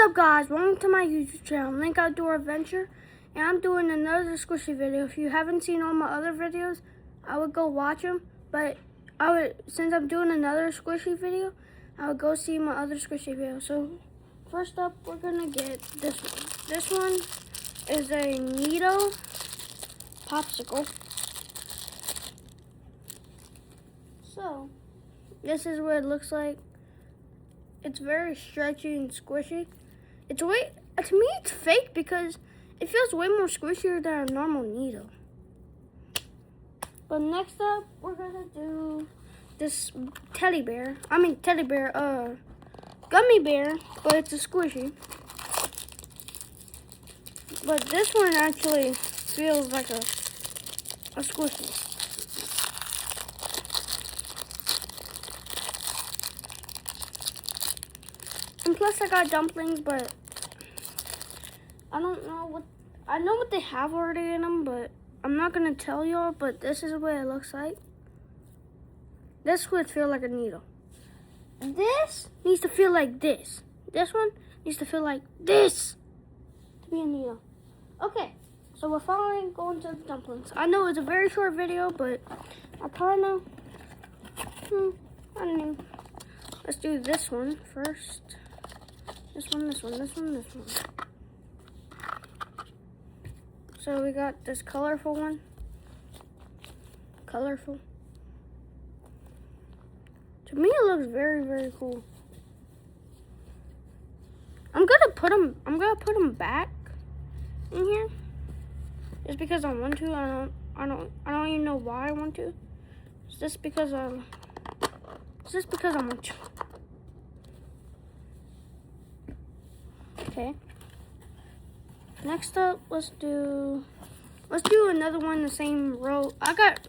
What's up, guys? Welcome to my YouTube channel, Link Outdoor Adventure, and I'm doing another squishy video. If you haven't seen all my other videos, I would go watch them, but since I'm doing another squishy video, I would go see my other squishy video. So first up, we're gonna get this one. This one is a Neato popsicle. So this is what it looks like. It's very stretchy and squishy. To me, it's fake because it feels way more squishier than a normal Neato. But next up, we're gonna do this gummy bear, but it's a squishy. But this one actually feels like a squishy. And plus I got dumplings, but I don't know I know what they have already in them, but I'm not gonna tell y'all, but this is what it looks like. This would feel like a Neato. This needs to feel like this. This one needs to feel like this to be a Neato. Okay, so we're finally going to the dumplings. I know it's a very short video, but I kind of, I don't know. Let's do this one first. This one. So we got this colorful one. Colorful. To me, it looks very, very cool. I'm gonna put them back in here, just because I want to. I don't even know why I want to. It's just because I want to. Okay. Next up, let's do another one in the same row. I got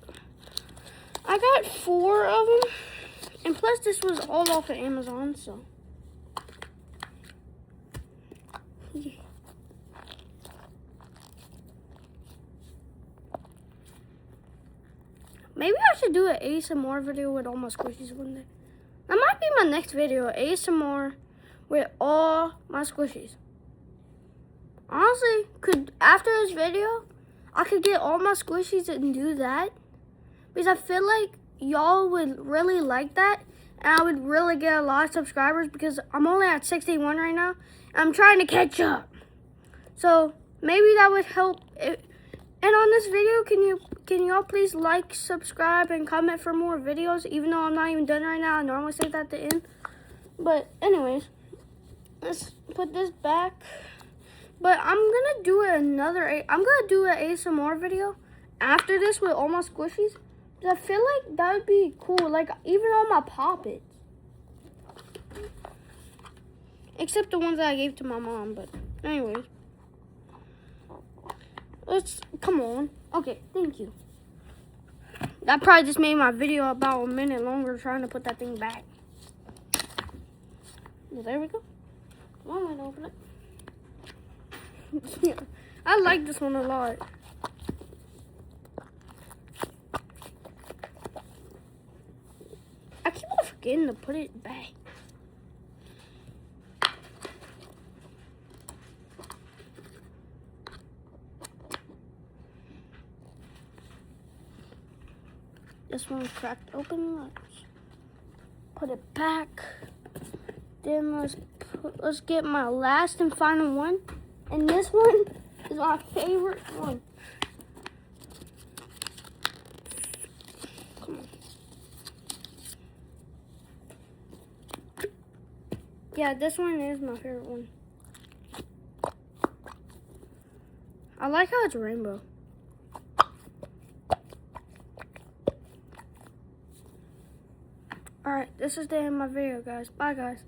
4 of them, and plus this was all off of Amazon, so. Yeah. Maybe I should do an ASMR video with all my squishies one day. That might be my next video, ASMR with all my squishies. Honestly, after this video, I could get all my squishies and do that, because I feel like y'all would really like that, and I would really get a lot of subscribers, because I'm only at 61 right now, and I'm trying to catch up. So maybe that would help. And on this video, can y'all please like, subscribe, and comment for more videos? Even though I'm not even done right now, I normally say that at the end. But anyways, let's put this back. But I'm gonna do an ASMR video after this with all my squishies. I feel like that would be cool. Like even all my poppets, except the ones that I gave to my mom. But anyways, come on. Okay, thank you. That probably just made my video about a minute longer trying to put that thing back. Well, there we go. Come on, open it. Yeah, I like this one a lot. I keep on forgetting to put it back. This one's cracked open. Let's put it back. Then let's get my last and final one. And this one is my favorite one. Come on. Yeah, this one is my favorite one. I like how it's rainbow. Alright, this is the end of my video, guys. Bye, guys.